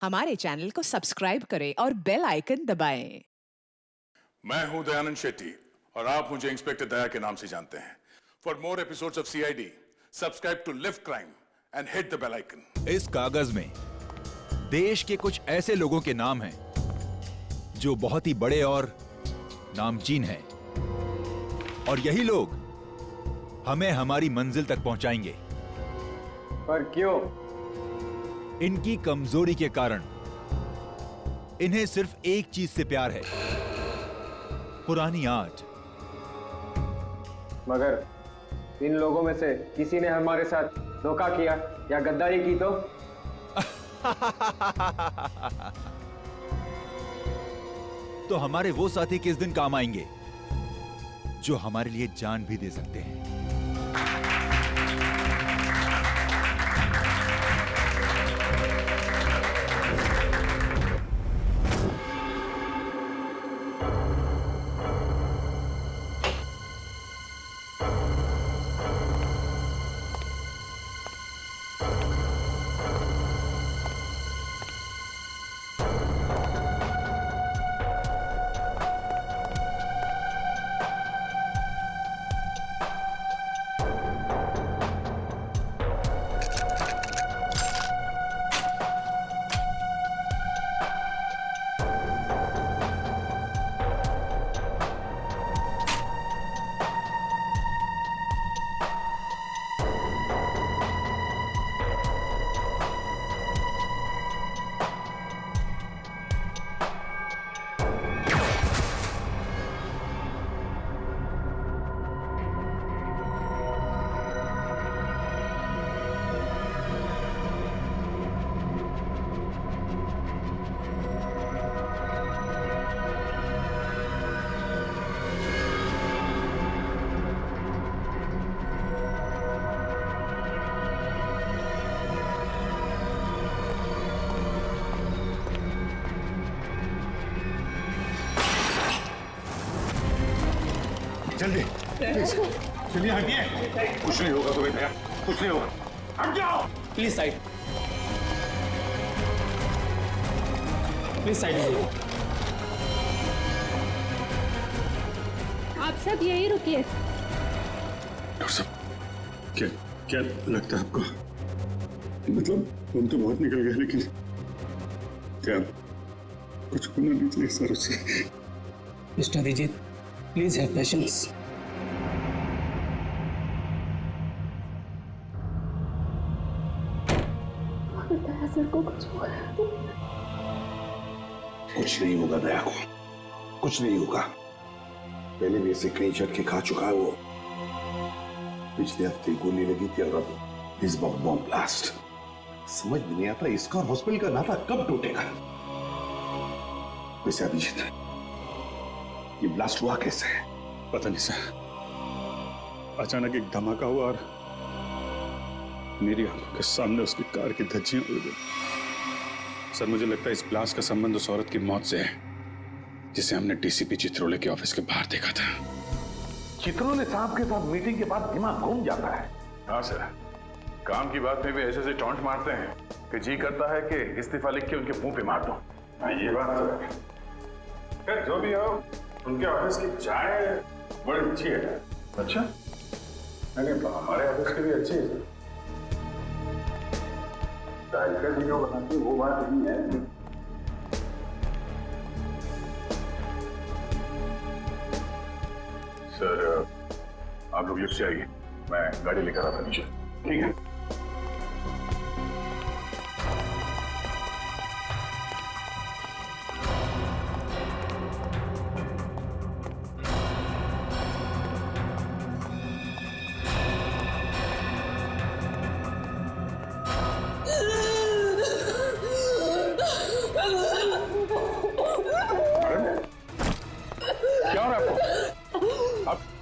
हमारे चैनल को सब्सक्राइब करें और बेल आइकन दबाएं। मैं हूं दयानंद शेट्टी और आप मुझे इंस्पेक्टर दया के नाम से जानते हैं। For more episodes of CID subscribe to lift crime and hit the bell icon. इस कागज में देश के कुछ ऐसे लोगों के नाम हैं जो बहुत ही बड़े और नामचीन हैं, और यही लोग हमें हमारी मंजिल तक पहुंचाएंगे। पर क्यों? इनकी कमजोरी के कारण इन्हें सिर्फ एक चीज से प्यार है, पुरानी आर्ट। मगर इन लोगों में से किसी ने हमारे साथ धोखा किया या गद्दारी की तो हमारे वो साथी किस दिन काम आएंगे जो हमारे लिए जान भी दे सकते हैं। जल्दी चलिए, हटिए। कुछ नहीं होगा तुम्हें दया, कुछ नहीं होगा। हट जाओ प्लीज साइड, प्लीज साइड लीजिए। आप सब यहीं रुकिए। डॉक्टर साहब, क्या क्या लगता है आपको? मतलब हम तो बहुत निकल गए, लेकिन क्या कुछ होना नहीं चाहिए सर उससे? Mister Abhijeet, please have patience. Sir को कुछ होगा? कुछ नहीं होगा दया को, कुछ नहीं होगा। पहले भी ऐसे कई झटके खा चुका है वो। पिछले हफ्ते गोली लगी थी और अब इस बार बॉम्ब ब्लास्ट। समझ में नहीं आता इसका और हॉस्पिटल का नाता कब टूटेगा। वैसे अभिजीत, ये ब्लास्ट हुआ कैसे? पता नहीं सर, अचानक एक धमाका हुआ और मेरी आंखों के सामने उसकी कार की धज्जियां उड़ गई। सर, मुझे लगता है इस ब्लास्ट का संबंध उस औरत की मौत से है जिसे हमने डीसीपी चित्रोले के ऑफिस के बाहर देखा था। चित्रोले साहब के साथ मीटिंग के बाद दिमाग घूम जाता है। हाँ सर, काम की बात में भी ऐसे टॉन्ट मारते हैं कि जी करता है कि इस्तीफा लिख के उनके मुंह पे मार दो। ये बात तो है। खैर जो भी हो, उनके ऑफिस की चाय बड़ी अच्छी है। अच्छा, नहीं, हमारे ऑफिस की भी अच्छी है। जो बनाती वो बात नहीं है। सर आप लोग लिफ्ट से आइए, मैं गाड़ी लेकर आता नीचे। ठीक है।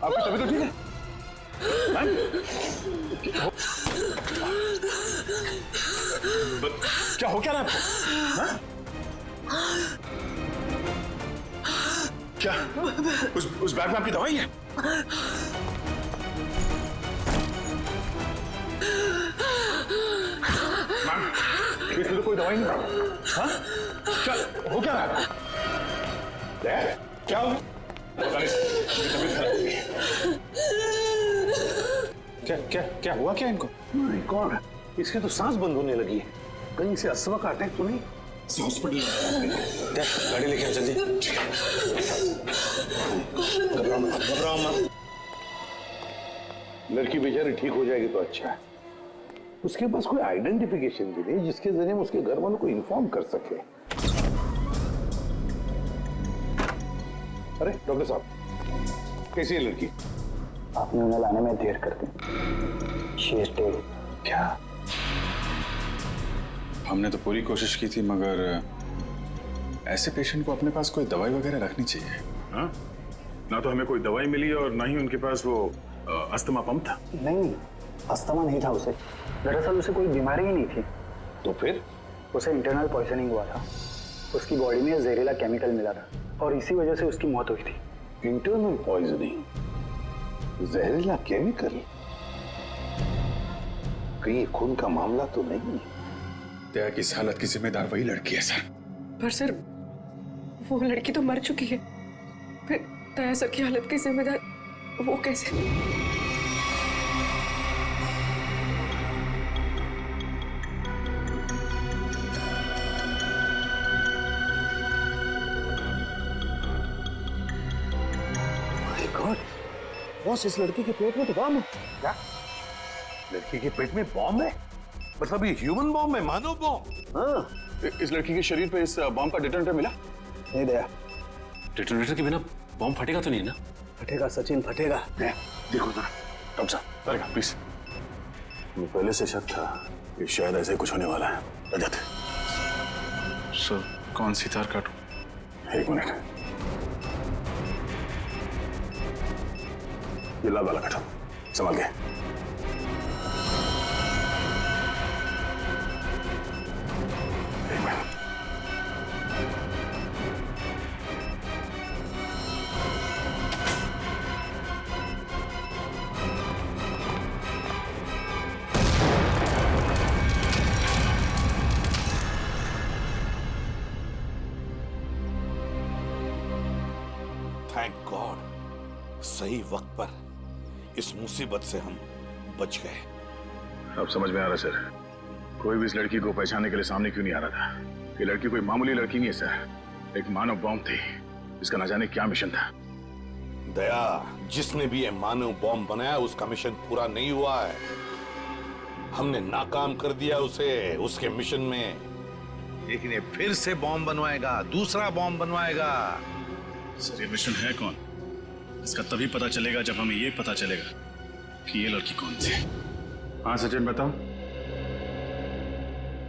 आपकी तबीयत तो ठीक है? क्या हो क्या रहा है आपको? क्या उस बैग में आपकी दवाई है? मैम, इसमें तो कोई दवाई नहीं? हाँ? क्या हो क्या रहा है? दया, क्या हो गया? क्या क्या क्या हुआ क्या इनको? माय गॉड, इसके तो सांस बंद होने लगी है। कहीं से अस्थमा का अटैक तो नहीं? हॉस्पिटल गाड़ी लेके आ जल्दी। घबराओ मत। लड़की बेचारी ठीक हो जाएगी तो अच्छा है। उसके पास कोई आइडेंटिफिकेशन भी नहीं जिसके जरिए हम उसके घर वालों को इन्फॉर्म कर सके। अरे डॉक्टर साहब, कैसी है लड़की? आपने उन्हें लाने में देर कर दी। She is dead. क्या? हमने तो पूरी कोशिश की थी, मगर ऐसे पेशेंट को अपने पास कोई दवाई वगैरह रखनी चाहिए। हाँ? ना तो हमें कोई दवाई मिली और ना ही उनके पास वो अस्थमा पंप था। नहीं, अस्थमा नहीं था उसे। दरअसल उसे कोई बीमारी ही नहीं थी। तो फिर? उसे इंटरनल पॉइजनिंग हुआ था। उसकी बॉडी में जहरीला केमिकल मिला था और इसी वजह से उसकी मौत हुई थी। Internal poisoning? जहरीला केमिकल? कहीं खून का मामला तो नहीं? दया की इस हालत की जिम्मेदार वही लड़की है सर। पर सर, वो लड़की तो मर चुकी है। फिर दया सर की हालत की जिम्मेदार वो कैसे? बॉस, इस लड़की के पेट में तो बॉम्ब है। क्या? लड़की के पेट में बॉम्ब है? मतलब ये ह्यूमन बॉम्ब है, मानव बॉम्ब? हाँ। इस लड़की के शरीर पे इस बॉम्ब का डिटोनेटर मिला? नहीं दया, डिटोनेटर के बिना बॉम्ब फटेगा तो नहीं ना? फटेगा सचिन, फटेगा। देखो जरा डॉक्टर साहब, करेगा प्लीज। मुझे पहले से शक था कि शायद ऐसे कुछ होने वाला है। रजत, सर कौन सी तार काटूं? एक मिनट, ये लाल वाला काटो, संभाल के। एक मिनट। थैंक गॉड, सही वक्त पर इस मुसीबत से हम बच गए। अब समझ में आ रहा सर, कोई भी इस लड़की को पहचानने के लिए सामने क्यों नहीं आ रहा था। ये लड़की कोई मामूली लड़की नहीं है सर, एक मानव बॉम्ब थी। इसका न जाने क्या मिशन था। दया, जिसने भी ये मानव बॉम्ब बनाया उसका मिशन पूरा नहीं हुआ है। हमने नाकाम कर दिया उसे उसके मिशन में। लेकिन ये फिर से बॉम्ब बनवाएगा, दूसरा बॉम्ब बनवाएगा। सर ये मिशन है कौन? इसका तभी पता चलेगा जब हमें ये पता चलेगा कि ये लड़की कौन थी। हाँ सचिन बताओ।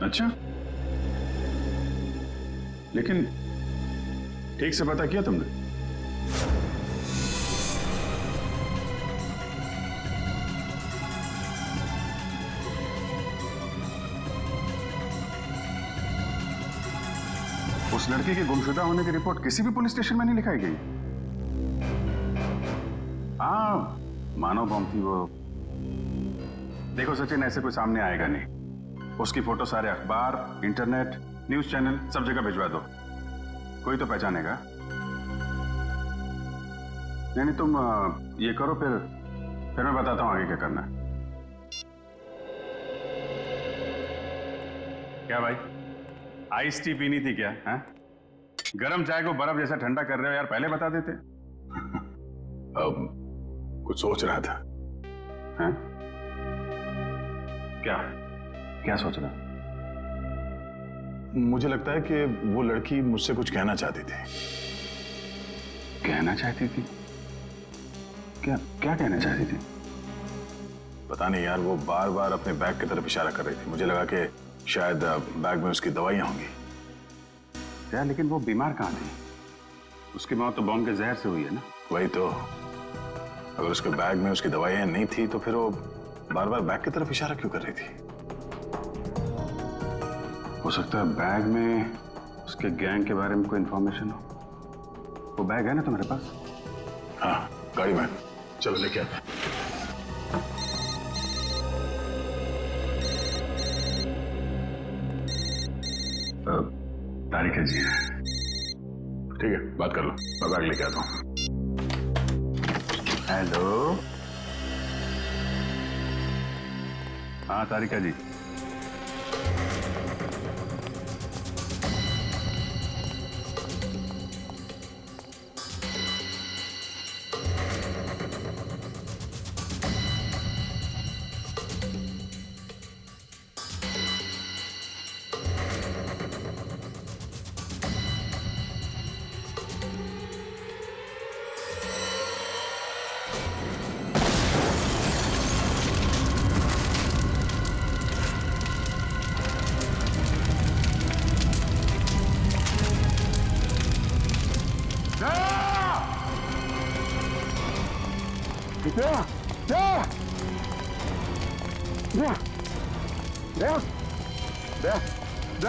अच्छा, लेकिन ठीक से पता किया तुमने? उस लड़की के गुमशुदा होने की रिपोर्ट किसी भी पुलिस स्टेशन में नहीं लिखाई गई। हाँ, मानव बॉम्ब थी वो। देखो सचिन, ऐसे कोई सामने आएगा नहीं। उसकी फोटो सारे अखबार, इंटरनेट, न्यूज चैनल सब जगह भिजवा दो, कोई तो पहचानेगा। नहीं तुम ये करो, फिर मैं बताता हूँ आगे क्या करना है। क्या भाई, आइस टी पीनी थी क्या? है गरम चाय को बर्फ जैसा ठंडा कर रहे हो यार, पहले बता देते। अब कुछ सोच रहा था। हैं? क्या क्या सोच रहा? मुझे लगता है कि वो लड़की मुझसे कुछ कहना चाहती थी। कहना चाहती थी? क्या क्या कहना चाहती थी? पता नहीं यार, वो बार बार अपने बैग की तरफ इशारा कर रही थी। मुझे लगा कि शायद बैग में उसकी दवाइयां होंगी। यार लेकिन वो बीमार कहाँ थी? उसकी मौत तो बॉम्ब के जहर से हुई है ना? वही तो। अगर उसके बैग में उसकी दवाइयां नहीं थी तो फिर वो बार बार बैग की तरफ इशारा क्यों कर रही थी? हो सकता है बैग में उसके गैंग के बारे में कोई इंफॉर्मेशन हो। वो बैग है ना तुम्हारे पास? हाँ, गाड़ी में। चलो लेके आते हैं। तारिका जी हैं। ठीक है, बात कर लो, मैं बैग लेके आता हूँ। हेलो, हाँ तारिका जी।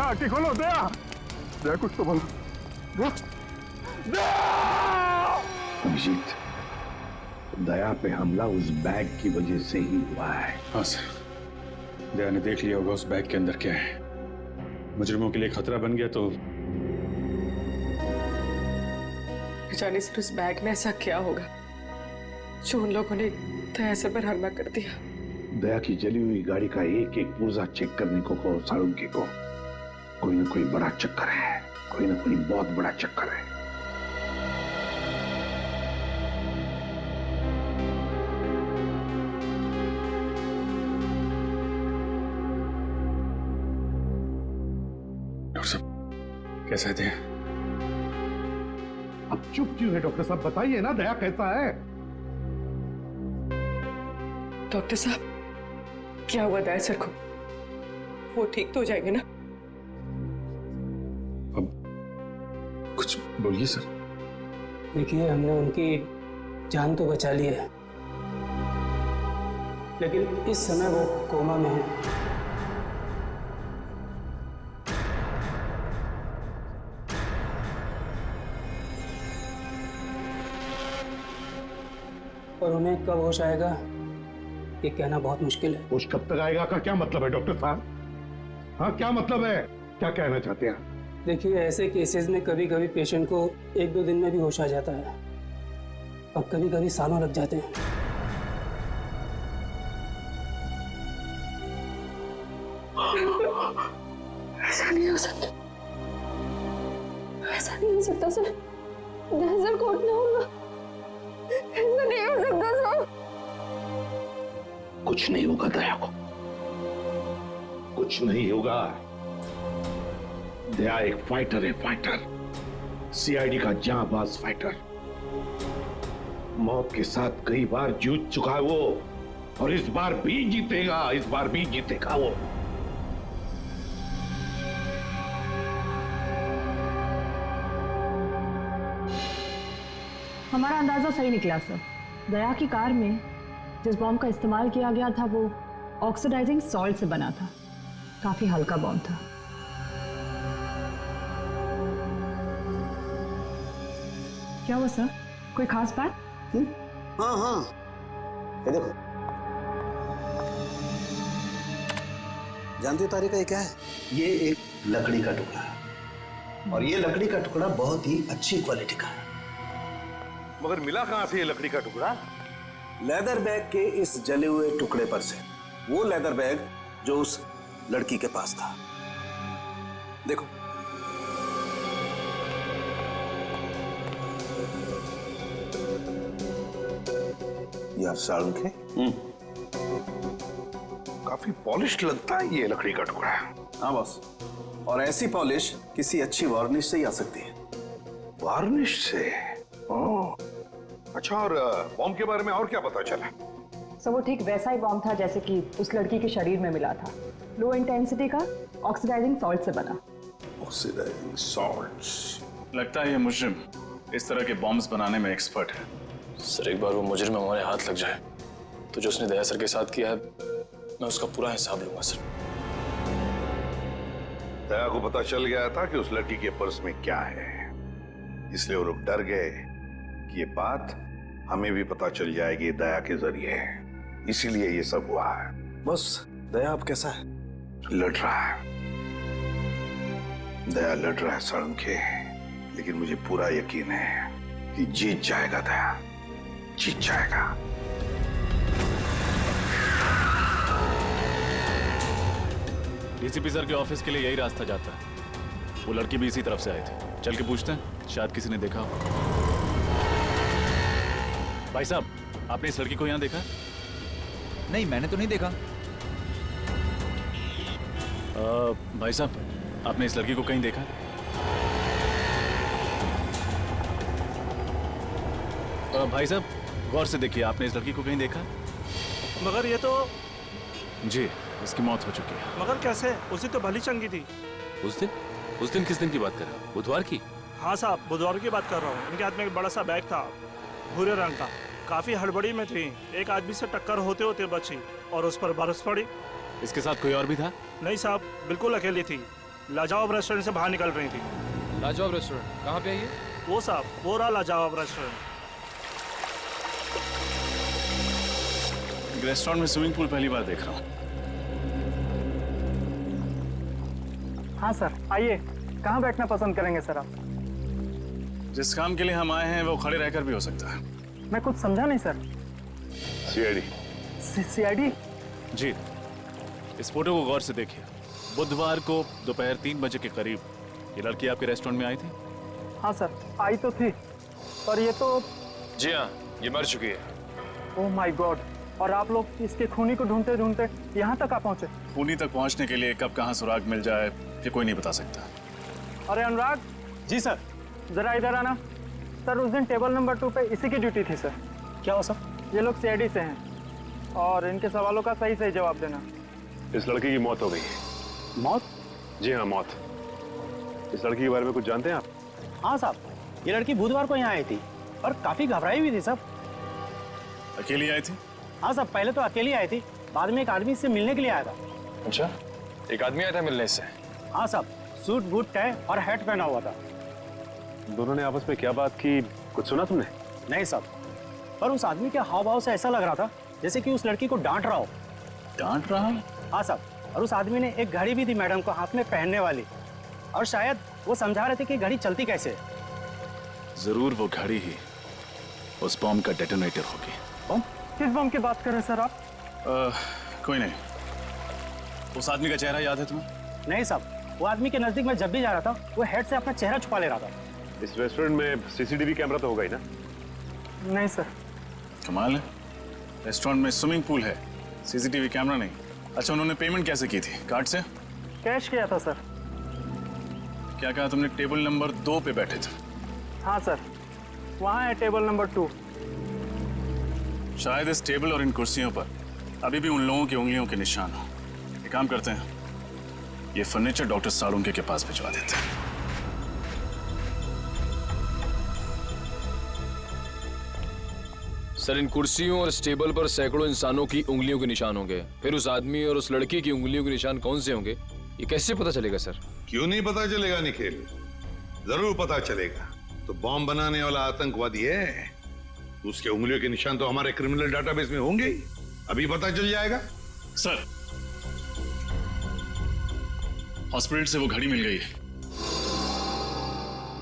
आंटी खोलो, दया दया कुछ तो बोलो। अभिजीत, दया पे हमला उस बैग की वजह से ही हुआ है। हाँ सर, दया ने देख लिया होगा उस बैग के अंदर क्या है। मुजरिमों के लिए खतरा बन गया तो जाने सर उस बैग में ऐसा क्या होगा जो उन लोगों ने दया से बरहरमा कर दिया। दया की जली हुई गाड़ी का एक एक पुर्जा चेक करने को साळुंखे को कोई ना कोई बड़ा चक्कर है, कोई ना कोई बहुत बड़ा चक्कर है। डॉक्टर साहब कैसे थे? अब चुप क्यों है डॉक्टर साहब, बताइए ना दया कैसा है? डॉक्टर साहब क्या हुआ दया सर को? वो ठीक तो हो जाएंगे ना? अब कुछ बोलिए सर। देखिए, हमने उनकी जान तो बचा ली है, लेकिन इस समय वो कोमा में है। और उन्हें कब होश आएगा ये कहना बहुत मुश्किल है। होश कब तक आएगा का क्या मतलब है डॉक्टर साहब? हाँ, क्या मतलब है, क्या कहना चाहते हैं? देखिए, ऐसे केसेस में कभी कभी पेशेंट को 1-2 दिन में भी होश आ जाता है और कभी कभी सालों लग जाते हैं। ऐसा नहीं हो सकता, ऐसा नहीं हो सकता सर। नजर को उठना होगा, ऐसा नहीं हो सकता सर। कुछ नहीं होगा दया को, कुछ नहीं होगा। दया एक फाइटर है, फाइटर, सीआईडी का जांबाज फाइटर। मौत के साथ कई बार जूझ चुका है वो, और इस बार भी जीतेगा, इस बार भी जीतेगा वो। हमारा अंदाजा सही निकला सर। दया की कार में जिस बॉम्ब का इस्तेमाल किया गया था वो ऑक्सीडाइजिंग सॉल्ट से बना था, काफी हल्का बॉम्ब था। क्या हुआ सर, कोई खास बात? हाँ हाँ, ये देखो, जानती हो तारिका ये क्या है? ये एक लकड़ी का टुकड़ा है, और ये लकड़ी का टुकड़ा बहुत ही अच्छी क्वालिटी का है। मगर मिला कहां से ये लकड़ी का टुकड़ा? लेदर बैग के इस जले हुए टुकड़े पर से। वो लेदर बैग जो उस लड़की के पास था। देखो, यार साळुंखे, काफी पॉलिश लगता है ये लकड़ी का टुकड़ा। हाँ बॉस, और ऐसी पॉलिश किसी अच्छी वार्निश से ही आ सकती है। वार्निश से? ओह, अच्छा, और बॉम्ब के बारे में और क्या पता चला? सर वो ठीक वैसा ही बॉम्ब था जैसे कि उस लड़की के शरीर में मिला था। लो इंटेंसिटी का ऑक्सीडाइजिंग सॉल्ट से बना। Oxidizing salts. लगता है ये मुजरिम इस तरह के बॉम्ब्स बनाने में एक्सपर्ट है। सर एक बार वो मुजरिम हमारे हाथ लग जाए तो जो उसने दया सर के साथ किया है मैं उसका पूरा हिसाब लूंगा सर। दया को पता चल गया था कि उस लड़की के पर्स में क्या है, इसलिए वो लोग डर गए कि ये बात हमें भी पता चल जाएगी दया के जरिए, इसीलिए ये सब हुआ है। बस दया अब कैसा है? लड़ रहा है, दया लड़ रहा है साळुंखे के, लेकिन मुझे पूरा यकीन है कि जीत जाएगा दया, जीत जाएगा। डीसीपी सर के ऑफिस के लिए यही रास्ता जाता है। वो लड़की भी इसी तरफ से आई थी। चल के पूछते हैं, शायद किसी ने देखा हो। भाई साहब, आपने इस लड़की को यहाँ देखा? नहीं, मैंने तो नहीं देखा। भाई साहब, आपने इस लड़की को कहीं देखा? भाई साहब, गौर से देखिए, आपने इस लड़की को कहीं देखा? मगर ये तो जी, इसकी मौत हो चुकी है। मगर कैसे? उसी तो भली चंगी थी। उस दिन किस दिन की बात कर रहे हो? बुधवार की? हाँ साहब, बुधवार की बात कर रहा हूँ। इनके हाथ में एक बड़ा सा बैग था, भूरे रंग का। काफी हड़बड़ी में थी, एक आदमी से टक्कर होते होते बची और उस पर बरस पड़ी। इसके साथ कोई और भी था? नहीं साहब, बिल्कुल अकेली थी। लाजवाब रेस्टोरेंट से बाहर निकल रही थी। लाजवाब रेस्टोरेंट कहाँ पे है ये? वो साहब, वो रहा लाजवाब रेस्टोरेंट। रेस्टोरेंट में स्विमिंग पूल पहली बार देख रहा हूँ। हाँ सर, आइए। कहाँ बैठना पसंद करेंगे सर आप? जिस काम के लिए हम आए हैं वो खड़े रहकर भी हो सकता है। मैं कुछ समझा नहीं सर। सीआईडी। सीआईडी? जी, इस फोटो को गौर से देखिए। बुधवार को दोपहर 3 बजे के करीब ये लड़की आपके रेस्टोरेंट में आई थी? हाँ सर, आई तो थी, पर ये तो... जी हाँ, ये मर चुकी है। Oh my God! और आप लोग इसके खूनी को ढूंढते ढूंढते यहाँ तक आ पहुँचे? खूनी तक पहुँचने के लिए कब कहाँ सुराग मिल जाए ये कोई नहीं बता सकता। अरे अनुराग। जी सर। जरा इधर आना। सर, उस दिन टेबल नंबर 2 पे इसी की ड्यूटी थी सर। क्या हो सर? ये लोग सीआईडी से हैं और इनके सवालों का सही सही जवाब देना। इस लड़की की मौत हो गई। मौत? जी हाँ, मौत। इस लड़की के बारे में कुछ जानते हैं आप? हाँ साहब, ये लड़की बुधवार को यहाँ आई थी और काफी घबराई हुई थी साहब। अकेली आई थी? हाँ साहब, पहले तो अकेली आई थी, बाद में एक आदमी इससे मिलने के लिए आया था। अच्छा, एक आदमी आया था मिलने से? हाँ साहब, सूट बूट टाई और हैट पहना हुआ था। दोनों ने आपस में क्या बात की, कुछ सुना तुमने? नहीं साहब, पर उस आदमी के हाव भाव से ऐसा लग रहा था जैसे कि उस लड़की को डांट रहा हो। डांट रहा? हाँ साहब, और उस आदमी ने एक घड़ी भी दी मैडम को हाथ में पहनने वाली, और शायद वो समझा रहे थे कि घड़ी चलती कैसे है। जरूर वो घड़ी ही उस बॉम्ब का डेटोनेटर होगी। बम? किस बम की बात कर रहे हैं सर आप? कोई नहीं। उस आदमी का चेहरा याद है तुम्हें? नहीं साहब, वो आदमी के नजदीक मैं जब भी जा रहा था वो हेड से अपना चेहरा छुपा ले रहा था। इस रेस्टोरेंट में सीसीटीवी कैमरा तो होगा ही ना? नहीं सर। कमाल है, रेस्टोरेंट में स्विमिंग पूल है, सीसीटीवी कैमरा नहीं। अच्छा, उन्होंने पेमेंट कैसे की थी? कार्ड से? कैश किया था सर। क्या कहा तुमने? टेबल नंबर 2 पे बैठे थे? हाँ सर, वहाँ है टेबल नंबर 2। शायद इस टेबल और इन कुर्सियों पर अभी भी उन लोगों की उंगलियों के निशान हो। एक काम करते हैं, ये फर्नीचर डॉक्टर साळुंखे के पास भिजवा देते हैं। सर, इन कुर्सियों और इस टेबल पर सैकड़ों इंसानों की उंगलियों के निशान होंगे। फिर उस आदमी और उस लड़की की उंगलियों के निशान कौन से होंगे, ये कैसे पता चलेगा सर? क्यों नहीं पता चलेगा निखिल, जरूर पता चलेगा। तो बॉम्ब बनाने वाला आतंकवादी है, उसके उंगलियों के निशान तो हमारे क्रिमिनल डाटाबेस में होंगे ही। अभी पता चल जाएगा। सर, हॉस्पिटल से वो घड़ी मिल गई है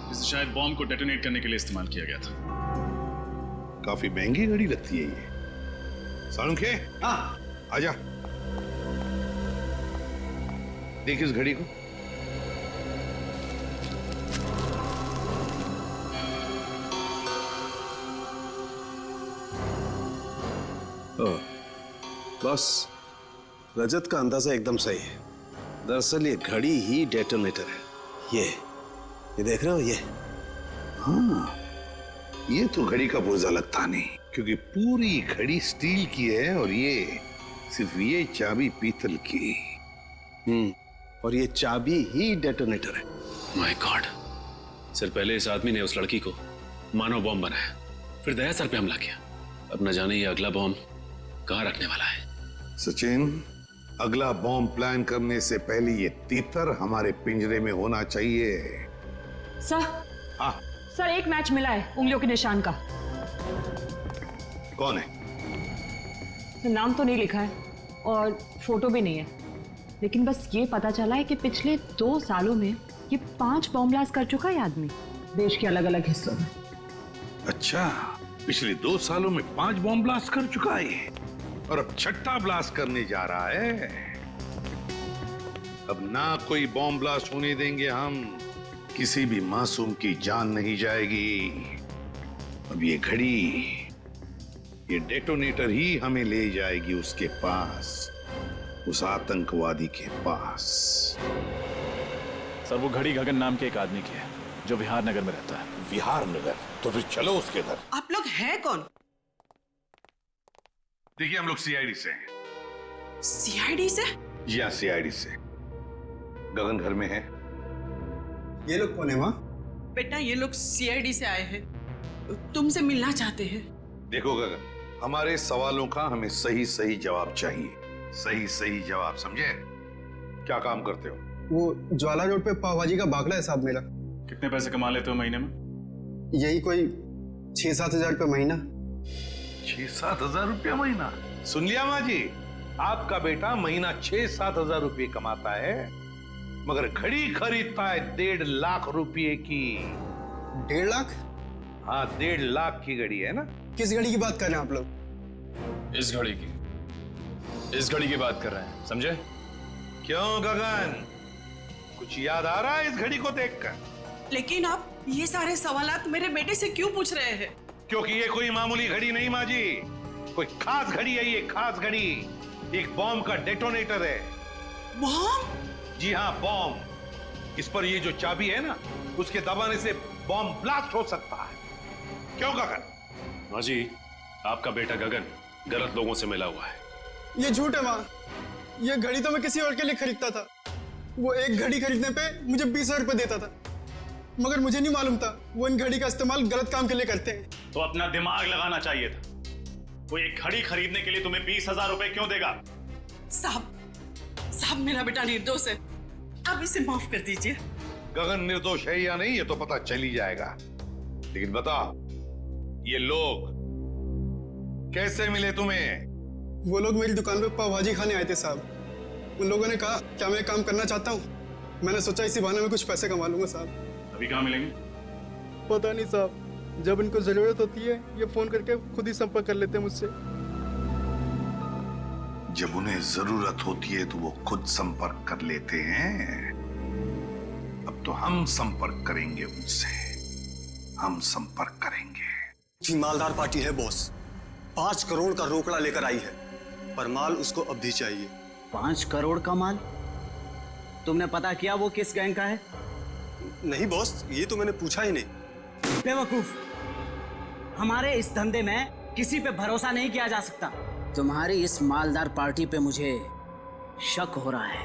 जिसे शायद बॉम्ब को डेटोनेट करने के लिए इस्तेमाल किया गया था। काफी महंगी घड़ी लगती है ये। साळुंखे, हाँ आजा, देख इस घड़ी को। बस, रजत का अंदाजा एकदम सही है। दरअसल ये घड़ी ही डेटोनेटर है। ये देख रहे हो ये? हाँ, ये तो घड़ी का पुर्जा लगता नहीं, क्योंकि पूरी घड़ी स्टील की है और ये सिर्फ ये चाबी पीतल की। और ये चाबी ही डेटोनेटर है। My God! सर, पहले इस आदमी ने उस लड़की को मानव बॉम्ब बनाया, फिर दया सर पे हमला किया। अब न जाने ये अगला बॉम्ब कहाँ रखने वाला है। सचिन, अगला बॉम्ब प्लान करने से पहले ये तीतर हमारे पिंजरे में होना चाहिए। सर, हाँ सर, एक मैच मिला है उंगलियों के निशान का। कौन है? नाम तो नहीं लिखा है और फोटो भी नहीं है, लेकिन बस ये पता चला है कि पिछले 2 सालों में ये 5 बॉम्ब ब्लास्ट कर चुका है आदमी, देश के अलग अलग हिस्सों में। अच्छा, पिछले 2 सालों में 5 बॉम्ब ब्लास्ट कर चुका है ये, और अब 6ठा ब्लास्ट करने जा रहा है। अब ना कोई बॉम्ब ब्लास्ट होने देंगे हम, किसी भी मासूम की जान नहीं जाएगी। अब ये घड़ी, ये डेटोनेटर ही हमें ले जाएगी उसके पास, उस आतंकवादी के पास। सर वो घड़ी गगन नाम के एक आदमी की है जो विहार नगर में रहता है। विहार नगर? तो फिर चलो उसके घर। आप लोग हैं कौन? देखिए हम लोग सीआईडी से हैं। सीआईडी से? जी हाँ, सीआईडी से। गगन घर में है। ये लोग कौन है माँ? बेटा ये लोग सीआईडी से आए हैं, तुमसे मिलना चाहते हैं। देखो गगन, हमारे सवालों का हमें सही सही जवाब चाहिए, सही सही जवाब, समझे? क्या काम करते हो? वो ज्वाला रोड पे पाव भाजी का बागला है साहब मेरा। कितने पैसे कमा लेते हो महीने में? यही कोई 6-7 हजार रुपये महीना। 6-7 हजार रुपया महीना? सुन लिया माँ जी, आपका बेटा महीना 6-7 हजार रुपये कमाता है, मगर घड़ी खरीदता है 1.5 लाख रुपए की। 1.5 लाख? हाँ, 1.5 लाख की घड़ी है ना। किस घड़ी की बात कर रहे हैं आप लोग? इस घड़ी की, इस घड़ी की बात कर रहे हैं, समझे? क्यों गगन, कुछ याद आ रहा है इस घड़ी को देखकर? लेकिन आप ये सारे सवालात मेरे बेटे से क्यों पूछ रहे हैं? क्योंकि ये कोई मामूली घड़ी नहीं माँ जी, कोई खास घड़ी है ये, खास घड़ी। एक बॉम्ब का डेटोनेटर है। बॉम्ब? जी हाँ, बॉम्ब। इस पर ये जो चाबी है ना, उसके दबाने से बॉम्ब ब्लास्ट हो सकता है। क्यों गगन? माँ जी, आपका बेटा गगन गलत लोगों से मिला हुआ है। ये झूठ है माँ, ये घड़ी तो मैं किसी और के लिए खरीदता था। वो एक घड़ी खरीदने पे मुझे 20,000 रुपए देता था, मगर मुझे नहीं मालूम था वो इन घड़ी का इस्तेमाल गलत काम के लिए करते हैं। तो अपना दिमाग लगाना चाहिए था। कोई एक घड़ी खरीदने के लिए तुम्हें 20,000 रुपए क्यों देगा? साहब मेरा बेटा निर्दोष है, आप इसे माफ कर दीजिए। गगन निर्दोष है या नहीं ये तो पता चल ही जाएगा, लेकिन बताओ ये लोग कैसे मिले तुम्हें? वो लोग मेरी दुकान पे पाव भाजी खाने आए थे साहब। उन लोगों ने कहा क्या मैं काम करना चाहता हूँ। मैंने सोचा इसी बहाने में कुछ पैसे कमा लूंगा साहब। अभी कहाँ मिलेंगे? पता नहीं साहब, जब इनको जरूरत होती है ये फोन करके खुद ही संपर्क कर लेते हैं मुझसे। जब उन्हें जरूरत होती है तो वो खुद संपर्क कर लेते हैं। अब तो हम संपर्क करेंगे उनसे, हम संपर्क करेंगे। जी मालदार पार्टी है बॉस, 5 करोड़ का रोकड़ा लेकर आई है, पर माल उसको अब भी चाहिए। 5 करोड़ का माल? तुमने पता किया वो किस गैंग का है? नहीं बॉस, ये तो मैंने पूछा ही नहीं। बेवकूफ, हमारे इस धंधे में किसी पे भरोसा नहीं किया जा सकता। तुम्हारी इस मालदार पार्टी पे मुझे शक हो रहा है।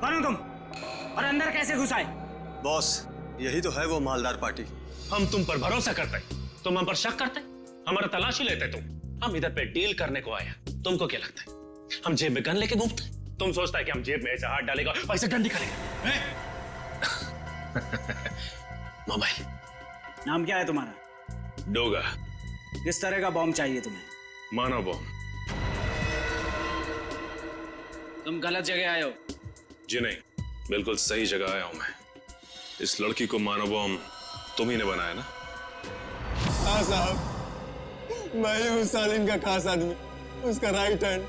कौन हो तुम और अंदर कैसे घुस आए? बॉस, यही तो है वो मालदार पार्टी। हम तुम पर भरोसा करते, तुम हम पर शक करते, हमारा तलाशी लेते तुम। हम इधर पे डील करने को आए, तुमको क्या लगता है हम जेब में गन लेके घूमते? तुम सोचता है कि हम जेब में ऐसे हाथ डालेगा और ऐसे गन निकालेगा? मोबाइल। नाम क्या है तुम्हारा? डोगा। किस तरह का बॉम्ब चाहिए तुम्हें? मानव बॉम्ब। तुम गलत जगह आए हो। जी नहीं, बिल्कुल सही जगह आया हूं मैं। इस लड़की को मानव बॉम्ब तुम ही ने बनाया ना? हाँ साहब, मैं ही हूँ सालिन का खास आदमी, उसका राइट हैंड।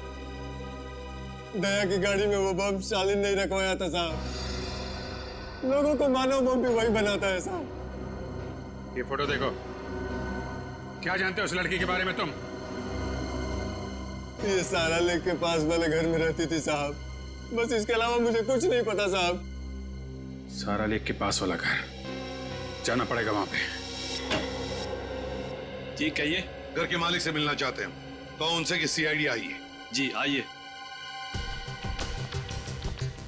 दया की गाड़ी में वो बम सालिन नहीं रखवाया था साहब। लोगों को मानव बम भी वही बनाता है साहब। ये फोटो देखो, क्या जानते हो उस लड़की के बारे में तुम? ये सारा लेक के पास वाले घर में रहती थी साहब, बस इसके अलावा मुझे कुछ नहीं पता साहब। सारा लेक के पास वाला घर, जाना पड़ेगा वहां पे। जी कहिए। घर के मालिक से मिलना चाहते हैं तो उनसे कि सीआईडी आई है। जी आइए।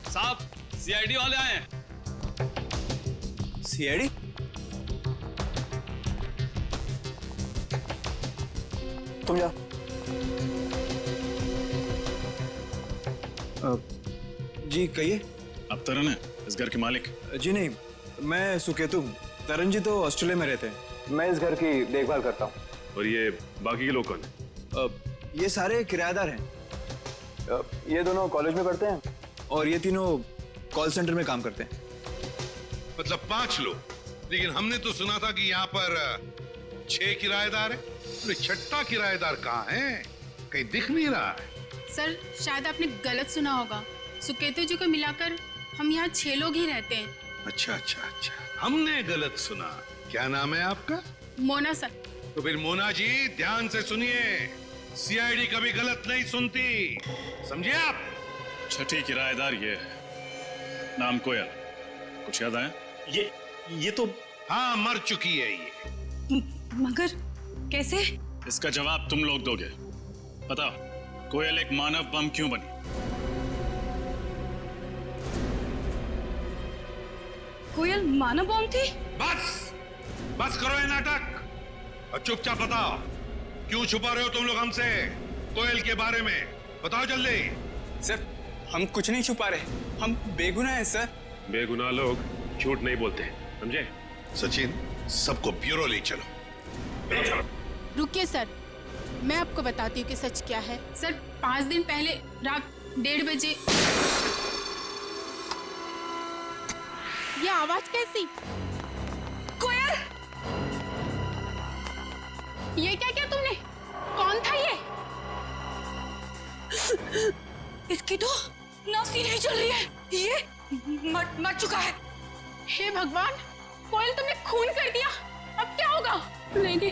साहब, सीआईडी वाले आए हैं। सीआईडी? तुम जा। जी कहिए। अब तरन है इस घर के मालिक? जी नहीं, मैं सुकेतु हूँ। तरन जी तो ऑस्ट्रेलिया में रहते हैं। मैं इस घर की देखभाल करता हूँ। और ये बाकी के लोग कौन है? ये सारे किराएदार हैं। ये दोनों कॉलेज में पढ़ते हैं और ये तीनों कॉल सेंटर में काम करते हैं। मतलब 5 लोग, लेकिन हमने तो सुना था कि यहाँ पर 6 किराएदार हैं। अरे छठा किराएदार कहाँ है? कहीं दिख नहीं रहा है। सर शायद आपने गलत सुना होगा। सुकेतु जी को मिलाकर हम यहाँ 6 लोग ही रहते हैं। अच्छा, हमने गलत सुना। क्या नाम है आपका? मोना सर। तो फिर मोना जी ध्यान से सुनिए, सीआईडी कभी गलत नहीं सुनती, समझे आप? छठी किराएदार ये है, नाम कोयल। कुछ याद आया? ये तो हाँ, मर चुकी है ये। मगर कैसे? इसका जवाब तुम लोग दोगे। बताओ, कोयल एक मानव बम क्यों बनी? कोयल मानव बम थी? बस करो ये नाटक और चुपचाप बताओ, क्यों छुपा रहे हो तुम लोग हमसे कोयल के बारे में? बताओ जल्दी। सर हम कुछ नहीं छुपा रहे, हम बेगुनाह हैं सर। बेगुनाह लोग झूठ नहीं बोलते, समझे? सचिन, सबको ब्यूरो ले चलो। रुकिए सर, मैं आपको बताती हूँ कि सच क्या है। सर 5 दिन पहले रात 1:30 बजे ये आवाज कैसी? कोयल, ये क्या किया तुमने? कौन था ये? इसकी तो नासी नहीं चल रही है, ये मर चुका है। हे भगवान, कोयल तुमने खून कर दिया, अब क्या होगा? नहीं,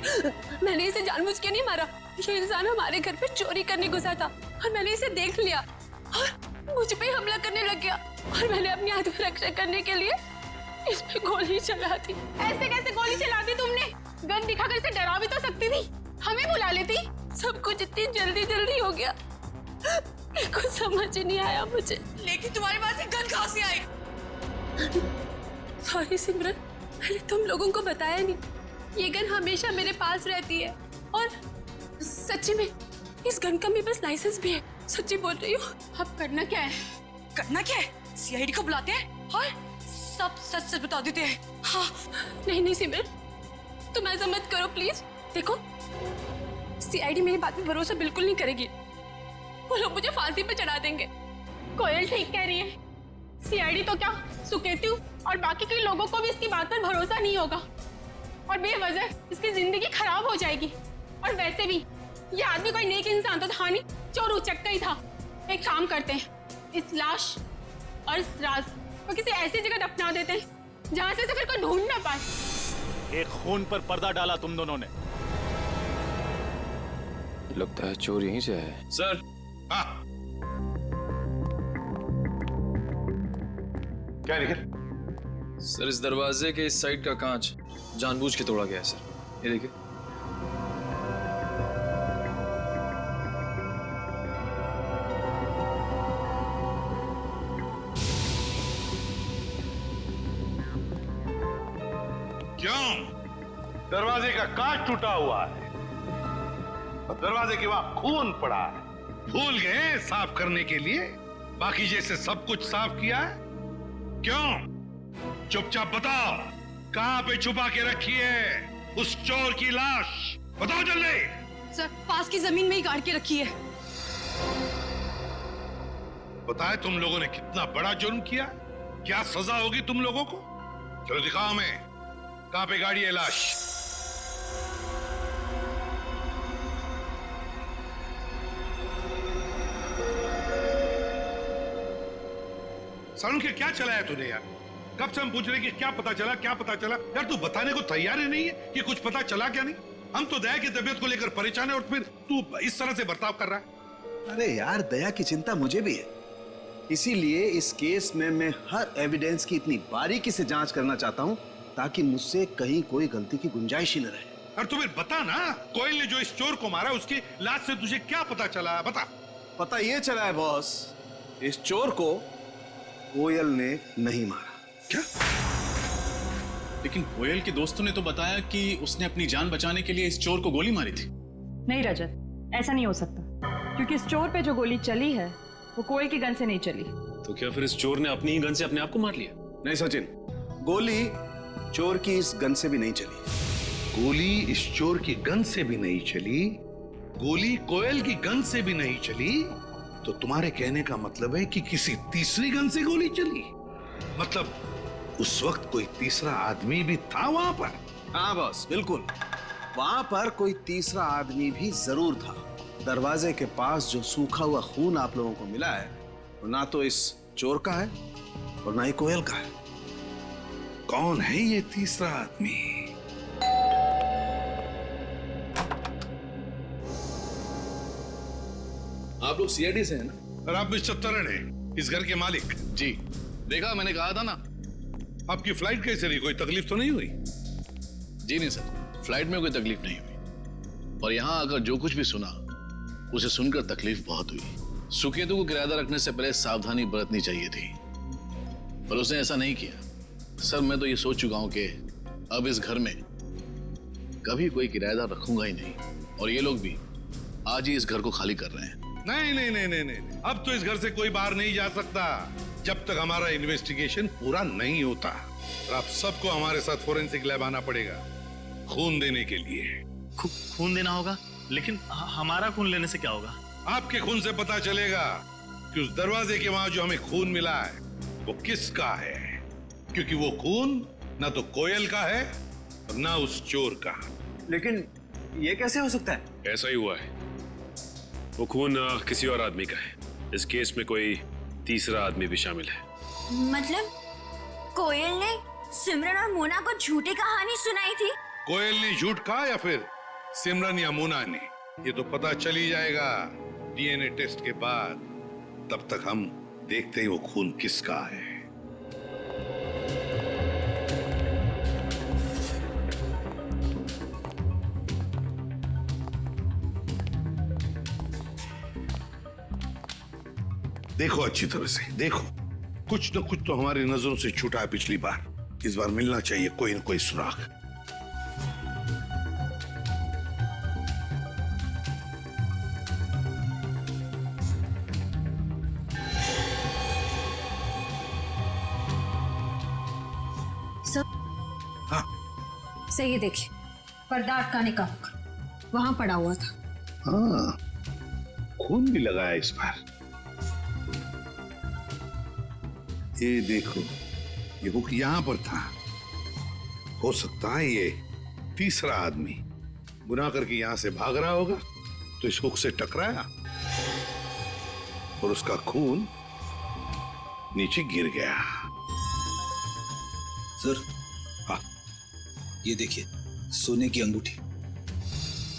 मैंने इसे जानबूझ के नहीं मारा। ये इंसान हमारे घर पे चोरी करने घुसा था और मैंने इसे देख लिया और मुझ पे हमला करने लग गया और मैंने अपनी आत्मरक्षा करने के लिए इस पे गोली चला दी। ऐसे कैसे गोली चला दी तुमने? गन दिखाकर इसे डरा भी तो सकती थी, हमें बुला लेती। सब कुछ इतनी जल्दी हो गया, कुछ समझ ही नहीं आया मुझे। लेकिन तुम्हारे पास ये गन कहाँ से आई? सॉरी सिमरन, मैंने तुम लोगों को बताया नहीं। ये गन हमेशा मेरे पास रहती है और सच्ची में इस गन का मेरे पास लाइसेंस भी है, सच्ची बोल रही हूँ। अब करना क्या है? करना क्या है? सीआईडी को बुलाते हैं और सब सच बता देते हैं। हाँ, नहीं सिमरन, तुम ऐसा मत करो प्लीज। देखो, सीआईडी मेरी बात पे भरोसा बिल्कुल नहीं करेगी, वो लोग मुझे फांसी पे चढ़ा देंगे। कोयल ठीक कह रही है, सीआईडी तो क्या, सुकेतु और बाकी के लोगों को भी इसकी बात पर भरोसा नहीं होगा और बेवजह इसकी जिंदगी खराब हो जाएगी। और वैसे भी ये आदमी कोई नेक इंसान तो था नहीं, चोर उचक्का ही था। एक काम करते हैं, इस लाश और इस राज को किसी ऐसी जगह दफना देते हैं जहां से फिर कोई ढूंढ ना पाए। एक खून पर पर्दा डाला तुम दोनों ने। लगता है चोर यहीं से है। सर। क्या निकल? सर इस दरवाजे के इस साइड का कांच जानबूझ के तोड़ा गया है सर, ये देखिए। क्यों? दरवाजे का कांच टूटा हुआ है और दरवाजे के वहां खून पड़ा है। भूल गए साफ करने के लिए? बाकी जैसे सब कुछ साफ किया है? क्यों? चुपचाप बताओ, कहां पे छुपा के रखी है उस चोर की लाश? बताओ जल्दी। सर पास की जमीन में ही गाड़ के रखी है। बताए तुम लोगों ने कितना बड़ा जुर्म किया, क्या सजा होगी तुम लोगों को? चलो दिखाओ हमें, कहां पे गाड़ी है लाश? सालू के क्या चला है तूने यार? कब से हम पूछ रहे कि क्या पता चला यार, तू बताने को तैयार ही नहीं है कि कुछ पता चला क्या नहीं। हम तो दया की तबीयत को लेकर परेशान है और फिर तू इस तरह से बर्ताव कर रहा है। अरे यार, दया की चिंता मुझे भी है, इसीलिए इस केस में मैं हर एविडेंस की इतनी बारीकी से जांच करना चाहता हूं ताकि मुझसे कहीं कोई गलती की गुंजाइश ही न रहे। और तू फिर बता ना, कोयल ने जो इस चोर को मारा उसकी लाश से तुझे क्या पता चला? बता। पता ये चला है बॉस, इस चोर को कोयल ने नहीं मारा। क्या? लेकिन कोयल के दोस्तों ने तो बताया कि उसने अपनी जान बचाने के लिए इस चोर को गोली मारी थी। नहीं रजत, ऐसा नहीं हो सकता, क्योंकि इस चोर पे जो गोली चली है वो कोयल की गन से नहीं चली। तो क्या फिर इस चोर ने अपनी ही गन से अपने आप को मार लिया? नहीं सचिन, गोली चोर की इस गन से भी नहीं चली। गोली इस चोर की गन से भी नहीं चली, गोली कोयल की गन से भी नहीं चली, तो तुम्हारे कहने का मतलब है कि किसी तीसरी गन से गोली चली? मतलब उस वक्त कोई तीसरा आदमी भी था वहां पर? हाँ बॉस, बिल्कुल। वहां पर कोई तीसरा आदमी भी जरूर था। दरवाजे के पास जो सूखा हुआ खून आप लोगों को मिला है, वो ना तो इस चोर का है और ना ही कोयल का है। कौन है ये तीसरा आदमी? आप लोग सीआईडी से हैं ना? और आप मिस्टर तरन हैं, इस घर के मालिक? जी, देखा मैंने कहा था ना। आपकी फ्लाइट कैसे रही? कोई तकलीफ तो नहीं हुई? जी नहीं सर, फ्लाइट में कोई तकलीफ नहीं हुई। और यहाँ आकर जो कुछ भी सुना, उसे सुनकर तकलीफ बहुत हुई। सुकेतु को किराएदार रखने से पहले सावधानी बरतनी चाहिए थी, पर उसने ऐसा नहीं किया। सर, मैं तो ये सोच चुका हूं कि अब इस घर में कभी कोई किराएदार रखूंगा ही नहीं, और ये लोग भी आज ही इस घर को खाली कर रहे हैं। नहीं नहीं नहीं नहीं नहीं, अब तो इस घर से कोई बाहर नहीं जा सकता जब तक हमारा इन्वेस्टिगेशन पूरा नहीं होता। और आप सबको हमारे साथ फोरेंसिक लैब आना पड़ेगा खून देने के लिए। खून देना होगा? लेकिन हमारा खून लेने से क्या होगा? आपके खून से पता चलेगा कि उस दरवाजे के वहां जो हमें खून मिला है वो किसका है, क्योंकि वो खून ना तो कोयल का है और ना उस चोर का। लेकिन ये कैसे हो सकता है? ऐसा ही हुआ है। वो खून किसी और आदमी का है। इस केस में कोई तीसरा आदमी भी शामिल है। मतलब कोयल ने सिमरन और मोना को झूठी कहानी सुनाई थी? कोयल ने झूठ कहा या फिर सिमरन या मोना ने, ये तो पता चल ही जाएगा डीएनए टेस्ट के बाद। तब तक हम देखते हैं वो खून किसका है। देखो अच्छी तरह से देखो, कुछ न कुछ तो हमारी नजरों से छूटा है पिछली बार। इस बार मिलना चाहिए कोई न कोई सुराग। हाँ, सही देखिए, पर्दा अटकाने का वहां पड़ा हुआ था। हाँ, खून भी लगा है इस बार। ये देखो, ये हुक यहां पर था। हो सकता है ये तीसरा आदमी गुनाह करके यहां से भाग रहा होगा, तो इस हुक से टकराया और उसका खून नीचे गिर गया। सर, हाँ, ये देखिए, सोने की अंगूठी।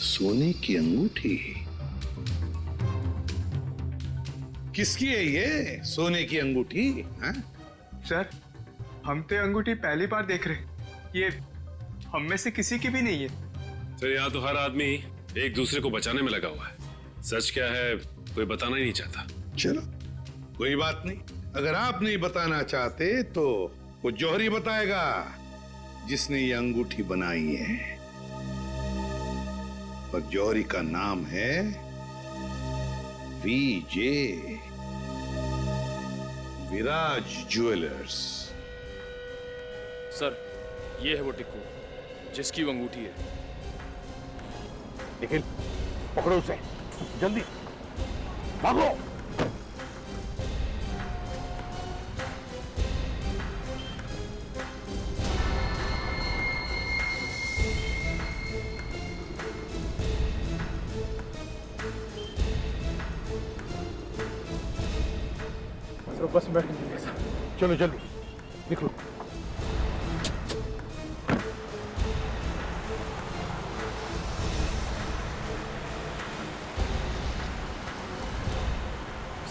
सोने की अंगूठी? किसकी है ये सोने की अंगूठी? हाँ? सर, हम तो अंगूठी पहली बार देख रहे, ये हम में से किसी की भी नहीं है। सर, यहाँ तो हर आदमी एक दूसरे को बचाने में लगा हुआ है। सच क्या है कोई बताना ही नहीं चाहता। चलो कोई बात नहीं, अगर आप नहीं बताना चाहते तो वो जौहरी बताएगा जिसने ये अंगूठी बनाई है। और जौहरी का नाम है वीजे, विराज ज्वेलर्स। सर, ये है वो टिक्कू जिसकी वो अंगूठी है। निखिल, पकड़ो उसे, जल्दी भागो। बस में बैठने सर। चलो जल्दी निकलो।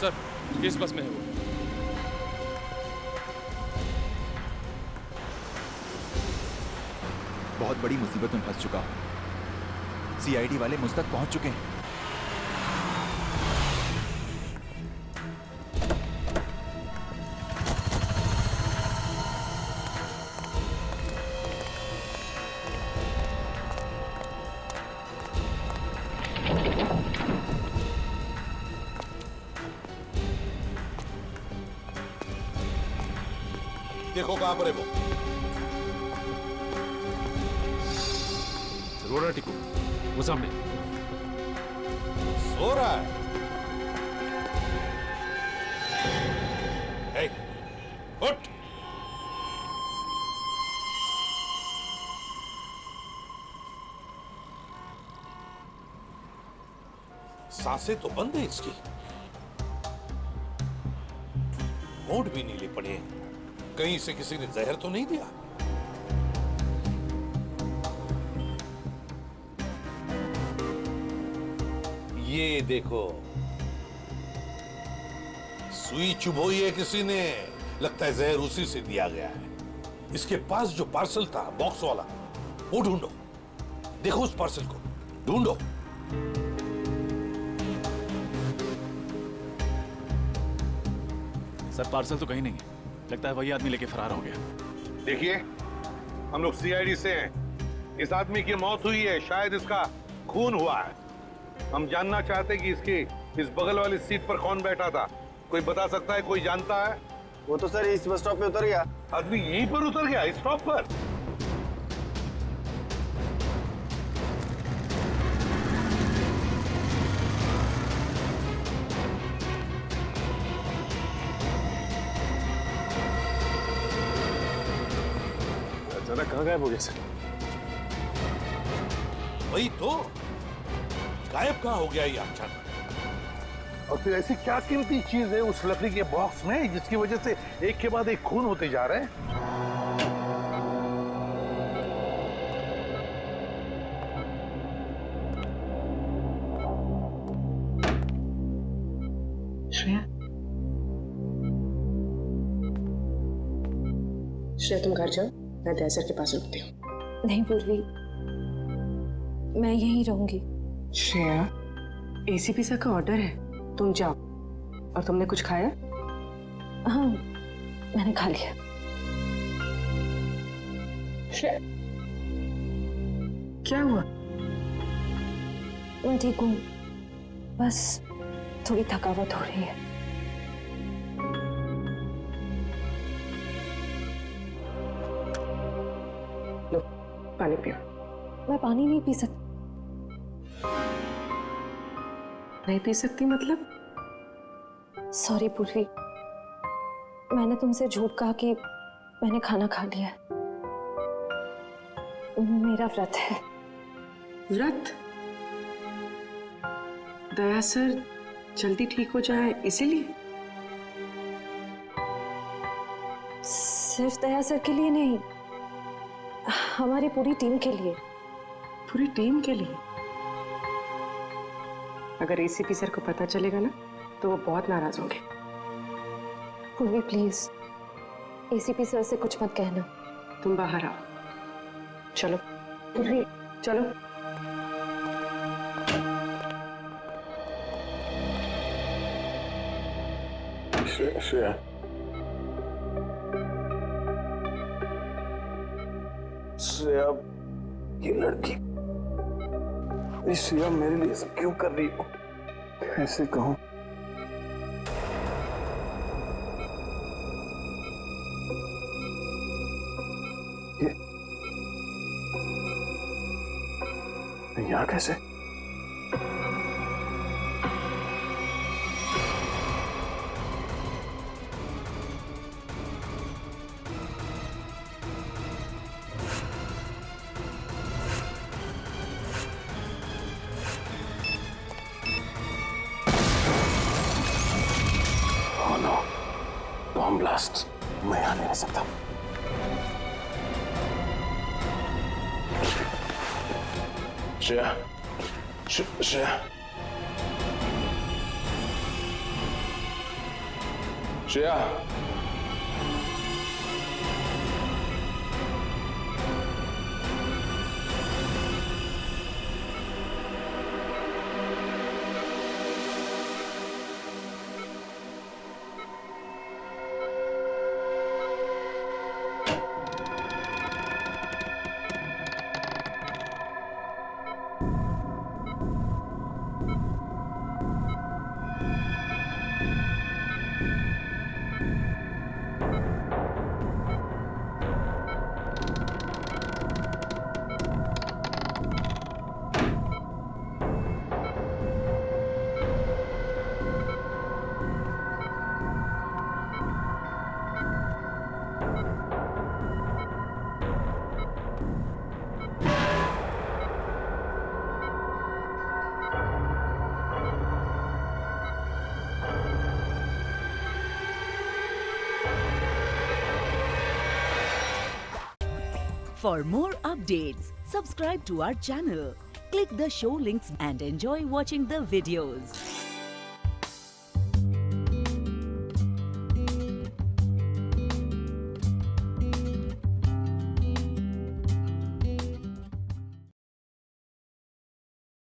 सर, किस बस में है वो? बहुत बड़ी मुसीबत में फंस चुका हूं। सीआईडी वाले मुझ तक पहुंच चुके हैं। देखो कहां पर है वो। रो रहा टिक्कू, वो सामने सो रहा है। हे, उठ। सांसें तो बंद है इसकी, होंठ भी नीले पड़े हैं। कहीं से किसी ने जहर तो नहीं दिया? ये देखो, सुई चुभोई है किसी ने, लगता है जहर उसी से दिया गया है। इसके पास जो पार्सल था बॉक्स वाला, वो ढूंढो, देखो उस पार्सल को ढूंढो। सर पार्सल तो कहीं नहीं है, लगता है वही आदमी लेके फरार हो गया। देखिए, हम लोग सीआईडी से हैं। इस आदमी की मौत हुई है, शायद इसका खून हुआ है। हम जानना चाहते कि इसकी इस बगल वाली सीट पर कौन बैठा था। कोई बता सकता है? कोई जानता है? वो तो सर इस बस स्टॉप पे उतर गया। आदमी यहीं पर उतर गया, इस स्टॉप पर? अचानक कहाँ गायब हो गया सर? वही तो, गायब कहाँ हो गया ये अचानक? और फिर ऐसी क्या कीमती चीज है उस लकड़ी के बॉक्स में जिसकी वजह से एक के बाद एक खून होते जा रहे हैं? श्रेया तुम घर जाओ, मैं दया सर के पास रुकती हूँ। नहीं पूर्वी, मैं यहीं रहूंगी। श्रेया, एसीपी सर का ऑर्डर है, तुम जाओ। और तुमने कुछ खाया? हाँ, मैंने खा लिया। श्रेया, क्या हुआ? मैं ठीक हूँ, बस थोड़ी थकावट हो रही है। लो, पानी पियो। मैं पानी नहीं पी सकती। नहीं पी सकती मतलब? सॉरी पूर्वी, मैंने तुमसे झूठ कहा कि मैंने खाना खा लिया। मेरा व्रत है। व्रत? दया सर जल्दी ठीक हो जाए इसीलिए? सिर्फ दया सर के लिए नहीं, हमारी पूरी टीम के लिए। पूरी टीम के लिए? अगर एसीपी सर को पता चलेगा ना तो वो बहुत नाराज होंगे। पूर्वी प्लीज, एसीपी सर से कुछ मत कहना। तुम बाहर आओ। चलो पूर्वी, चलो। श्रेया, श्रेया, ये लड़की, श्रेया मेरे लिए सब क्यों कर रही हो? ऐसे कहूं? यहाँ कैसे? Oh no, bomb blast! मैं यहाँ नहीं रह सकता। Shreya, Shreya, Shreya, For more updates, subscribe to our channel, click the show links and enjoy watching the videos.